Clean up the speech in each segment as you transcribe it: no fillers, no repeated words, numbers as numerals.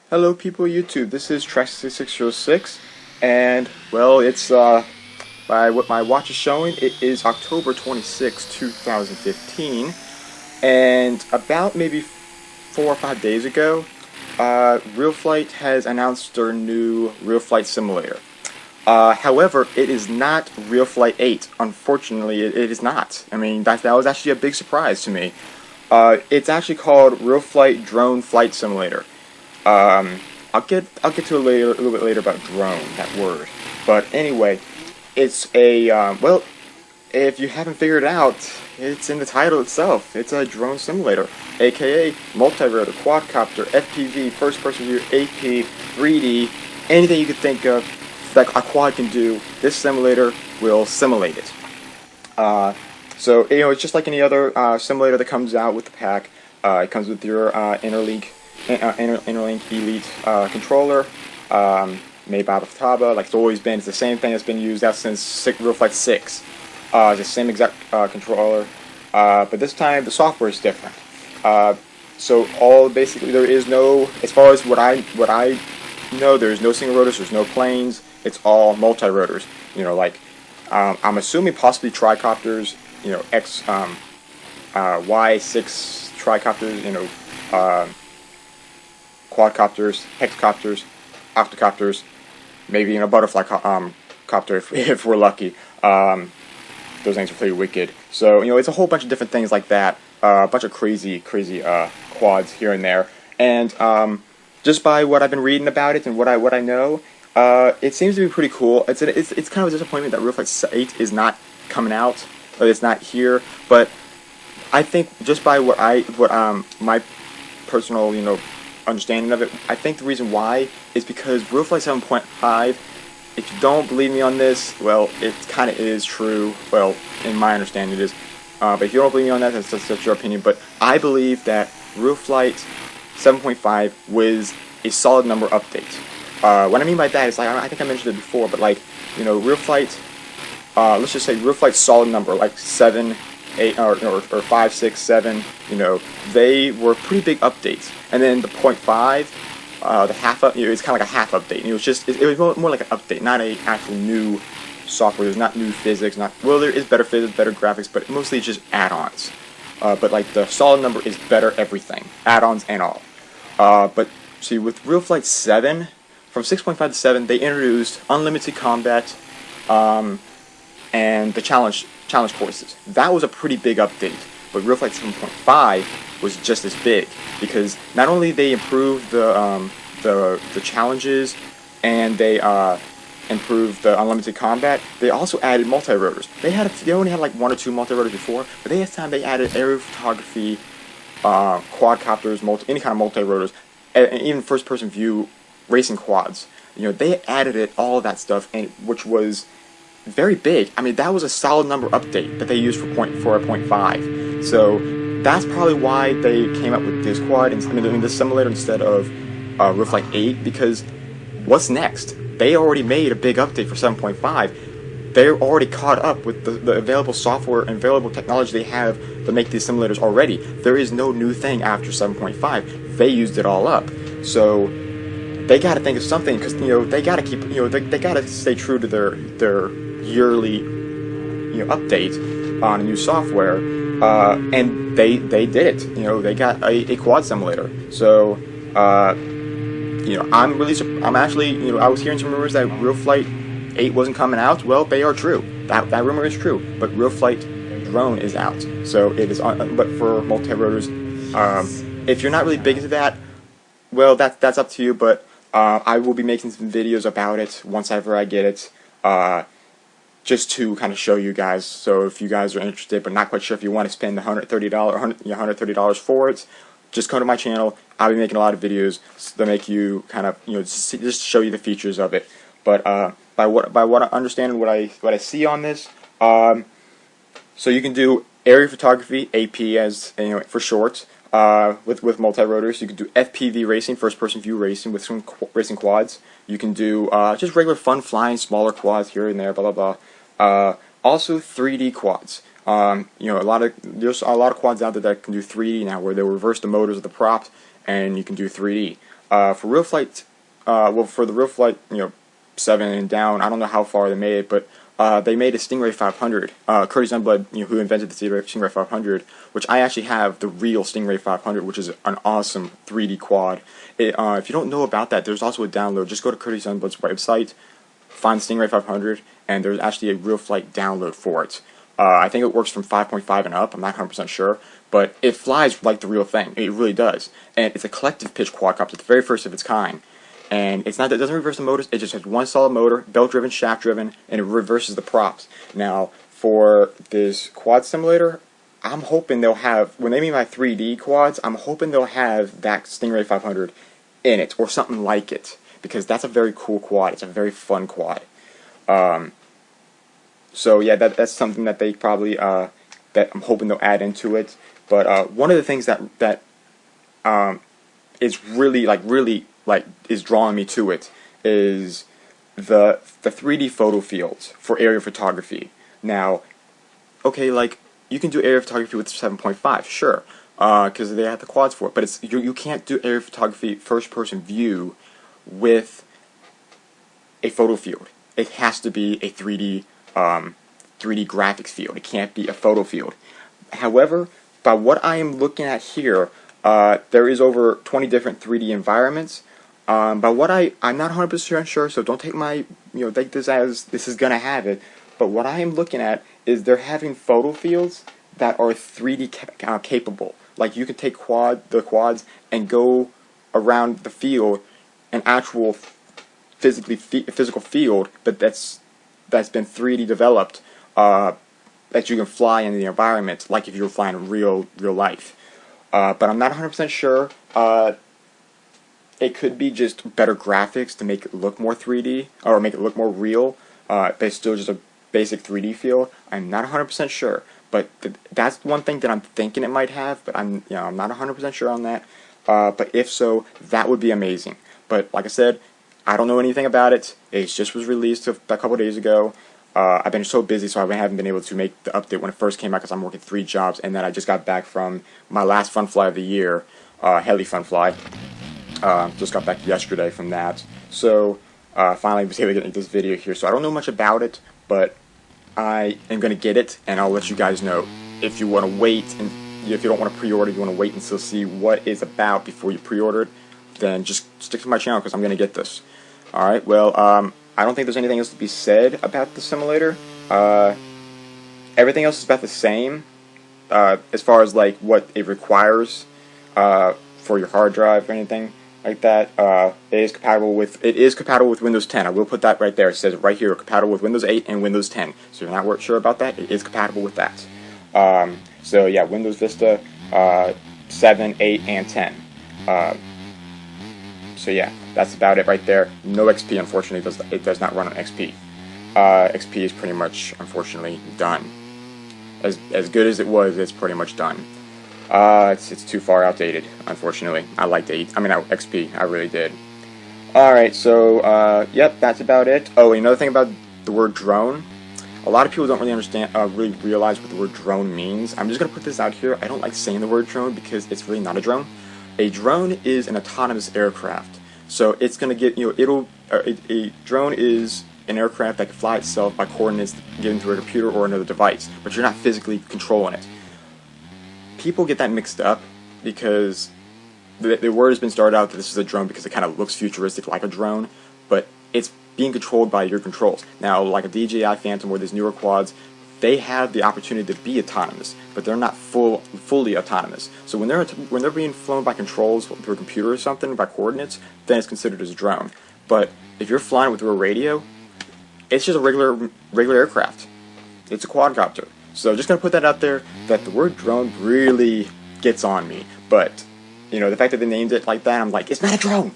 Hello people of YouTube, this is Track6606, and well, it's by what my watch is showing, it is October 26, 2015, and about maybe 4 or 5 days ago, RealFlight has announced their new RealFlight simulator. However, it is not RealFlight 8. Unfortunately, it is not. I mean, that was actually a big surprise to me. It's actually called RealFlight Drone Flight Simulator. I'll get to it later, a little bit later about drone, that word. But anyway, it's a well, if you haven't figured it out, it's in the title itself. It's a drone simulator, aka multirotor, quadcopter, FPV, first-person view, AP, 3D, anything you could think of that a quad can do. This simulator will simulate it. So it's just like any other simulator that comes out with the pack. It comes with your Interlink Elite controller, made by Taba, like it's always been. It's the same thing that's been used out since RealFlight 6. It's the same exact controller, but this time the software is different. So basically there is no, as far as what I know, there's no single rotors, there's no planes. It's all multirotors. I'm assuming possibly tricopters. Y6 tricopters. Quadcopters, hexcopters, octacopters, maybe butterfly copter if we're lucky. Those names are pretty wicked. So it's a whole bunch of different things like that. A bunch of crazy quads here and there. And just by what I've been reading about it and what I know, it seems to be pretty cool. It's kind of a disappointment that RealFlight 8 is not coming out, or it's not here. But I think just by my personal understanding of it, I think the reason why is because RealFlight 7.5, if you don't believe me on this, well, it kind of is true. Well, in my understanding it is. But if you don't believe me on that, that's your opinion. But I believe that RealFlight 7.5 was a solid number update. What I mean by that is, I think I mentioned it before, but RealFlight, let's just say RealFlight's solid number, like 7, 8, or 5, 6, 7, they were pretty big updates. And then the 0.5, the half up, it's kind of like a half update. It was more like an update, not a actual new software. There's not new physics, there is better physics, better graphics, but mostly just add-ons. But like the solid number is better everything, add-ons and all. But see, with RealFlight 7, from 6.5 to 7, they introduced unlimited combat, and the challenge courses. That was a pretty big update. But RealFlight 7.5 was just as big, because not only they improved the challenges and they improved the unlimited combat, they also added multirotors. They only had like 1 or 2 multirotors before, but this time they added Arial Photography, quadcopters, any kind of multirotors, and even first-person view racing quads. They added all of that stuff, which was very big. I mean, that was a solid number update that they used for a 0.5. So that's probably why they came up with this quad, this simulator instead of RealFlight 8, because what's next? They already made a big update for 7.5. They're already caught up with the available software and available technology they have to make these simulators already. There is no new thing after 7.5. They used it all up. So they got to think of something, because they got to keep they got to stay true to their yearly update on new software, and they did it. They got a quad simulator. So I'm actually I was hearing some rumors that RealFlight 8 wasn't coming out. Well, they are true. That rumor is true. But RealFlight Drone is out, so it is but for multirotors, if you're not really big into that, well, that's up to you. But I will be making some videos about it once ever I get it, just to kind of show you guys. So if you guys are interested but not quite sure if you want to spend the $130 for it, just come to my channel. I'll be making a lot of videos to make you kind of just show you the features of it. But by what I understand, what I see on this, so you can do Arial Photography, AP as for short, with multirotors. You can do FPV racing, first-person view racing, with some racing quads. You can do just regular fun flying, smaller quads here and there, blah blah blah. Also 3D quads. There's a lot of quads out there that can do 3D now, where they reverse the motors of the prop and you can do 3D. For RealFlight, well, for the RealFlight, 7 and down, I don't know how far they made it, but they made a Stingray 500. Curtis Youngblood, who invented the Stingray 500, which I actually have the real Stingray 500, which is an awesome 3D quad. If you don't know about that, there's also a download. Just go to Curtis Youngblood's website, find the Stingray 500, and there's actually a RealFlight download for it. I think it works from 5.5 and up. I'm not 100% sure, but it flies like the real thing. It really does, and it's a collective pitch quadcopter, the very first of its kind. And it doesn't reverse the motors. It just has one solid motor, belt-driven, shaft-driven, and it reverses the props. Now, for this quad simulator, I'm hoping they'll have, when they mean by 3D quads, I'm hoping they'll have that Stingray 500 in it, or something like it, because that's a very cool quad. It's a very fun quad. So yeah, that's something that they probably that I'm hoping they'll add into it. But one of the things that is really is drawing me to it is the 3D photo fields for aerial photography. Now, okay, you can do aerial photography with 7.5, sure, because they have the quads for it. But you can't do aerial photography first-person view with a photo field. It has to be a 3D graphics field. It can't be a photo field. However, by what I am looking at here, there is over 20 different 3D environments. But what I'm not 100% sure, so don't take my, take this as this is gonna have it. But what I am looking at is they're having photo fields that are 3D capable. Like you can take the quads and go around the field, an actual physical field, but that's been 3D developed, that you can fly in the environment, like if you were flying in real life. But I'm not 100% sure. It could be just better graphics to make it look more 3D, or make it look more real, but it's still just a basic 3D field. I'm not 100% sure, but that's one thing that I'm thinking it might have, but I'm not 100% sure on that. But if so, that would be amazing. But like I said, I don't know anything about it. It just was released a couple days ago. I've been so busy, so I haven't been able to make the update when it first came out because I'm working 3 jobs, and then I just got back from my last fun fly of the year, heli fun fly. Just got back yesterday from that, so finally was able to get this video here. So I don't know much about it, but I am going to get it, and I'll let you guys know. If you want to wait, and if you don't want to pre-order, you want to wait until see what it's about before you pre-order it, then just stick to my channel because I'm going to get this. Alright, well, I don't think there's anything else to be said about the simulator. Everything else is about the same, as far as what it requires for your hard drive or anything like that. It is compatible with Windows 10. I will put that right there. It says right here, compatible with Windows 8 and Windows 10. So if you're not sure about that, it is compatible with that. So yeah, Windows Vista 7, 8, and 10. So yeah, that's about it right there. No XP, unfortunately, it does not run on XP. XP is pretty much, unfortunately, done. As good as it was, it's pretty much done. It's too far outdated, unfortunately. I liked XP, I really did. Alright, so, yep, that's about it. Oh, another thing about the word drone. A lot of people don't really understand, really realize what the word drone means. I'm just going to put this out here. I don't like saying the word drone because it's really not a drone. A drone is an autonomous aircraft. So it's going to get, a drone is an aircraft that can fly itself by coordinates given through a computer or another device, but you're not physically controlling it. People get that mixed up because the word has been started out that this is a drone because it kind of looks futuristic like a drone, but it's being controlled by your controls. Now, like a DJI Phantom or these newer quads, they have the opportunity to be autonomous, but they're not fully autonomous. So when they're being flown by controls through a computer or something, by coordinates, then it's considered as a drone. But if you're flying through a radio, it's just a regular aircraft. It's a quadcopter. So just gonna put that out there, that the word drone really gets on me. But the fact that they named it like that, I'm like, it's not a drone.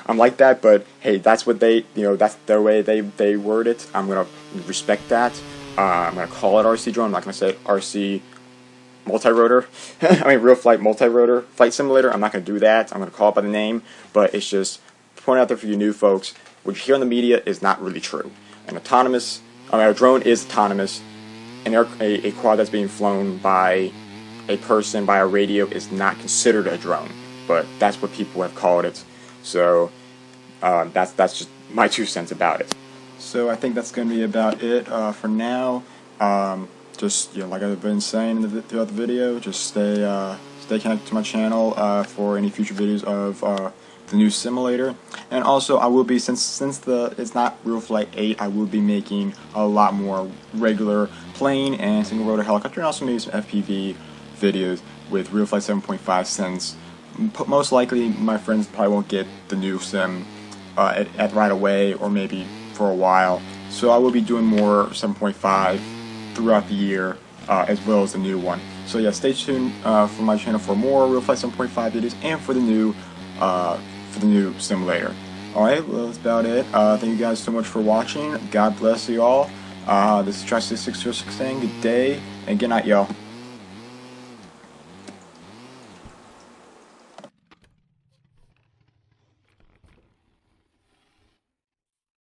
I'm like that, but hey, that's what that's their way they word it. I'm gonna respect that. I'm gonna call it RC drone. I'm not gonna say RC Multirotor. RealFlight Multirotor Flight Simulator. I'm not gonna do that. I'm gonna call it by the name, but it's just pointing out there for you new folks. What you hear in the media is not really true. A drone is autonomous. A quad that's being flown by a person by a radio is not considered a drone, but that's what people have called it. So that's just my 2 cents about it. So I think that's going to be about it for now. Just like I've been saying throughout the video, just stay connected to my channel for any future videos of the new simulator. And also, I will be, since it's not RealFlight 8, I will be making a lot more regular plane and single rotor helicopter, and also maybe some FPV videos with RealFlight 7.5, since most likely my friends probably won't get the new sim at right away, or maybe for a while. So I will be doing more 7.5 throughout the year, as well as the new one. So yeah, stay tuned for my channel for more RealFlight 7.5 videos and for the new simulator. Alright, well, that's about it. Thank you guys so much for watching. God bless you all. This is Track 606 saying good day and good night, y'all.